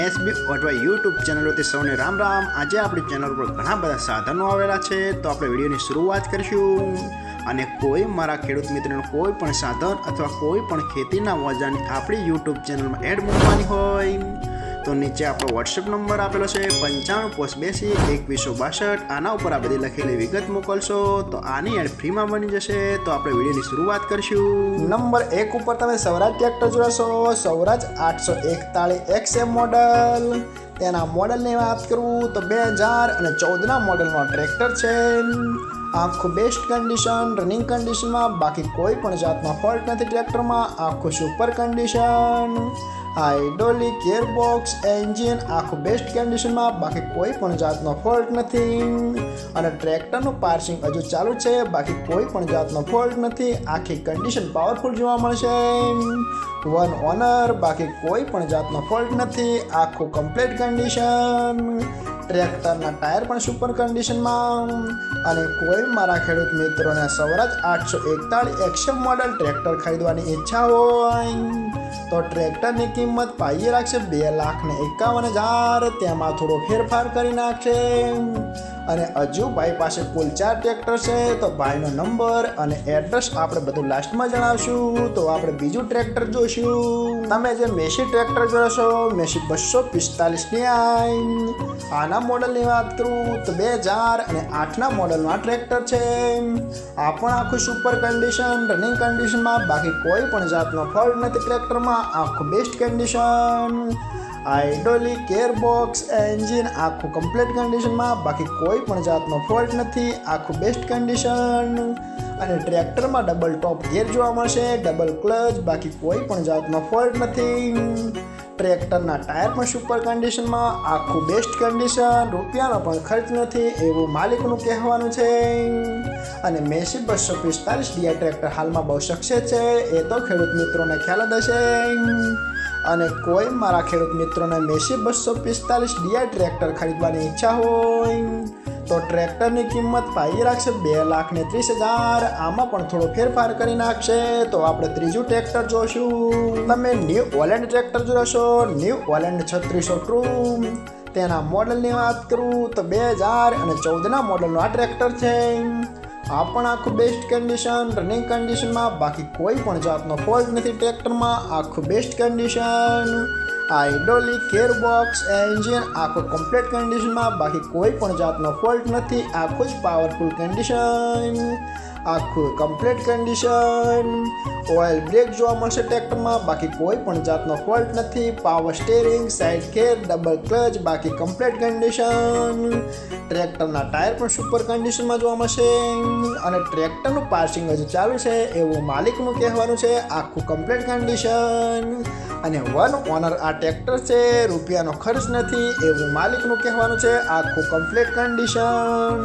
SB અથવા YouTube ચેનલોથી સૌને રામ રામ। આજે આપણી ચેનલ પર ઘણા બધા સાધનો આવેલા છે, તો આપણે વિડીયોની શરૂઆત કરીશું। અને કોઈ મારા ખેડૂત મિત્રોને કોઈ પણ સાધન અથવા કોઈ પણ ખેતીના ઓજારની આપણી યુટ્યુબ ચેનલમાં એડ મૂકવાની હોય તો નીચે આપણો વોટ્સએપ નંબર આપેલો છે 95822162। આના ઉપર આ બધી લખેલી વિગત મોકલશો તો આની એડ ફ્રીમાં બની જશે। તો આપણે વિડીયોની શરૂઆત કરીશું। નંબર 1 ઉપર તમે સ્વરાજ ટ્રેક્ટર જોશો। સ્વરાજ 841 XM મોડલ। તેના મોડલની વાત કરું તો 2014ના મોડલમાં ટ્રેક્ટર છે। આખું બેસ્ટ કન્ડિશન, રનિંગ કન્ડિશનમાં, બાકી કોઈ પણ જાતમાં ફોલ્ટ નથી ટ્રેક્ટરમાં। આખું super condition, hydraulic gearbox, engine આખું બેસ્ટ કન્ડિશનમાં, બાકી કોઈ પણ જાતનો ફોલ્ટ નથી। અને ટ્રેક્ટરનું પાર્સિંગ હજુ ચાલુ છે, બાકી કોઈ પણ જાતનો ફોલ્ટ નથી। આખી કન્ડિશન પાવરફુલ જોવા મળશે। વન ઓનર, બાકી કોઈ પણ જાતનો ફોલ્ટ નથી। આખું કમ્પ્લીટ કન્ડિશન। ટ્રેક્ટરના ટાયર પણ સુપર કન્ડિશનમાં। અને કોઈ મારા ખેડૂત મિત્રોને સ્વરાજ 841 XM મોડલ ટ્રેક્ટર ખરીદવાની ઈચ્છા હોય તો ટ્રેક્ટરની કિંમત પાઈએ રાખશે 2,51,000। તેમાં થોડો ફેરફાર કરી નાખશે। અને હજુ ભાઈ પાસે કુલ 4 ટ્રેક્ટર છે, તો ભાઈનો નંબર અને એડ્રેસ આપણે બધું લાસ્ટમાં જણાવશું। તો આપણે બીજું ટ્રેક્ટર જોઈશું। તમે જે મેસી ટ્રેક્ટર જોશો, મેસી 245 આના મોડલની વાત કરું તો 2008ના મોડલનું આ ટ્રેક્ટર છે। આ પણ આખું સુપર કન્ડિશન, રનિંગ કન્ડિશનમાં, બાકી કોઈ પણ જાતનો ફોલ્ટ નથી ટ્રેક્ટરમાં। આખું best condition, hydraulic gearbox, engine આખું કમ્પ્લીટ કન્ડિશનમાં, બાકી કોઈ પણ જાતનો ફોલ્ટ નથી। આખું બેસ્ટ કન્ડિશન। અને ટ્રેક્ટરમાં ડબલ ટોપ ગિયર જોવા મળશે, ડબલ ક્લચ, બાકી કોઈ પણ જાતનો ફોલ્ટ નથી। ટ્રેક્ટરના ટાયર પણ સુપર કન્ડિશનમાં, આખું બેસ્ટ કન્ડિશન, રૂપિયાનો પણ ખર્ચ નથી એવું માલિકનું કહેવાનું છે। અને મેસી 245 DI ટ્રેક્ટર હાલમાં બહુ સક્સેસ છે, એ તો ખેડૂત મિત્રોને ખ્યાલ જ હશે। અને કોઈ મારા ખેડૂત મિત્રોને મેસી 245 DI ટ્રેક્ટર ખરીદવાની ઈચ્છા હોય તો ટ્રેક્ટરની કિંમત પાઈ રાખશે 2,30,000। આમાં પણ થોડો ફેરફાર કરી નાખશે। તો આપણે ત્રીજું ટ્રેક્ટર જોશું। તમે ન્યૂ હોલેન્ડ ટ્રેક્ટર જોશો। New Holland 3600 true. તેના મોડલની વાત કરું તો 2014ના મોડલનું આ ટ્રેક્ટર છે। આ પણ આખું બેસ્ટ કન્ડિશન, રનિંગ કન્ડિશનમાં, બાકી કોઈ પણ જાતનો ફોલ્ટ નથી ટ્રેક્ટરમાં। આખું best condition, hydraulic gearbox, engine આખું કમ્પ્લીટ કન્ડિશનમાં, બાકી કોઈ પણ જાતનો ફોલ્ટ નથી। આખું જ પાવરફુલ કન્ડિશન, આખું કમ્પ્લીટ કન્ડિશન। ઓઇલ બ્રેક જોવા મળશે ટ્રેક્ટરમાં, બાકી કોઈ પણ જાતનો ફોલ્ટ નથી। પાવર સ્ટીયરિંગ, સાઇડ ગેર, ડબલ ક્લચ, બાકી કમ્પ્લીટ કન્ડિશન। ટ્રેક્ટરના ટાયર પણ સુપર કન્ડિશનમાં જોવા મળશે। અને ટ્રેક્ટરનું પાર્સિંગ હજુ ચાલુ છે એવું માલિકનું કહેવાનું છે। આખું કમ્પ્લીટ કન્ડિશન। અને વન ઓનર આ ટ્રેક્ટર છે, રૂપિયાનો ખર્ચ નથી એવું માલિકનું કહેવાનું છે। આખું કમ્પ્લીટ કન્ડિશન।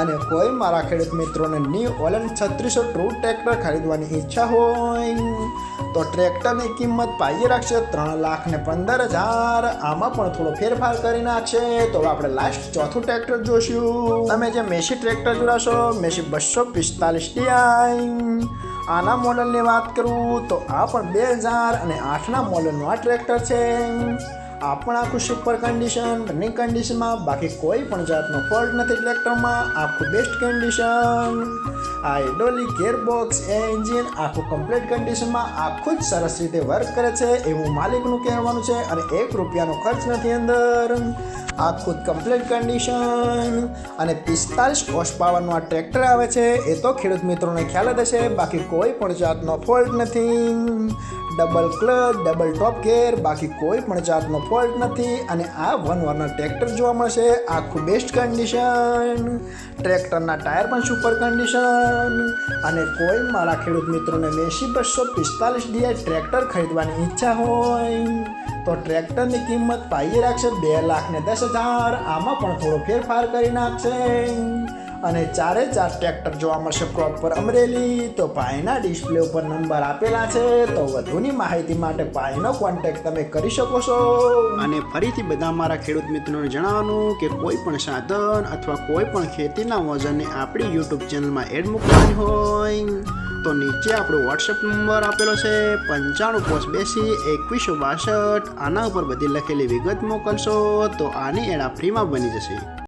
અને કોઈ મારા ખેડૂત મિત્રોને ન્યૂ હોલેન્ડ 3600 ટ્રૂ ટ્રેક્ટર ખરીદવાની ઈચ્છા હોય તો ટ્રેક્ટરની કિંમત પાઈએ રાખશે 3,15,000। આમાં પણ થોડો ફેરફાર કરી નાખશે। તો આપણે લાસ્ટ ચોથું ટ્રેક્ટર જોશું। તમે જે મેસી ટ્રેક્ટર જોશો, મેસી 245 DI। આના મોડલની વાત કરું તો આ પણ 2008ના મોડલનું આ ટ્રેક્ટર છે। આ પણ આખું સુપર કન્ડિશન, રનિંગ કન્ડિશનમાં, બાકી કોઈ પણ જાતનો ફોલ્ટ નથી ટ્રેક્ટરમાં। આખું best condition, hydraulic gearbox, engine આખું કમ્પ્લીટ કન્ડિશનમાં, આખું જ સરસ રીતે વર્ક કરે છે એવું માલિકનું કહેવાનું છે। અને 1 રૂપિયાનો ખર્ચ નથી અંદર। આખું કમ્પ્લીટ કન્ડિશન। અને 45 હોર્સ પાવરનું આ ટ્રેક્ટર આવે છે, એ તો ખેડૂત મિત્રોને ખ્યાલ જ હશે, બાકી કોઈ પણ જાતનો ફોલ્ટ નથી। ડબલ ક્લચ, ડબલ ટોપ ગિયર, બાકી કોઈ પણ જાતનો ફોલ્ટ નથી। અને આ વન ઓનર ટ્રેક્ટર જોવા મળશે। આખું બેસ્ટ કન્ડિશન। ટ્રેક્ટરના ટાયર પણ સુપર કન્ડિશન। અને કોઈ મારા ખેડૂત મિત્રોને મેસી 245 DI ટ્રેક્ટર ખરીદવાની ઈચ્છા હોય તો ટ્રેક્ટરની કિંમત પાઈએ રાખશે 2,10,000। આમાં પણ થોડો ફેરફાર કરી નાખશે। અને 4 ટ્રેક્ટર જોવા મળશે પ્રોપર અમરેલી। તો ભાઈના ડિસ્પ્લે ઉપર નંબર આપેલા છે, તો વધુની માહિતી માટે ભાઈનો કોન્ટેક્ટ તમે કરી શકો છો। અને ફરીથી બધા મારા ખેડૂત મિત્રોને જણાવવાનું કે કોઈ પણ સાધન અથવા કોઈ પણ ખેતીના ઓજારની આપણી યુટ્યુબ ચેનલમાં એડ મૂકવાની હોય તો નીચે આપણો વોટ્સએપ નંબર આપેલો છે 9582 2162. આના ઉપર બધી લખેલી વિગત મોકલશો તો આની એડ ફ્રીમાં બની જશે.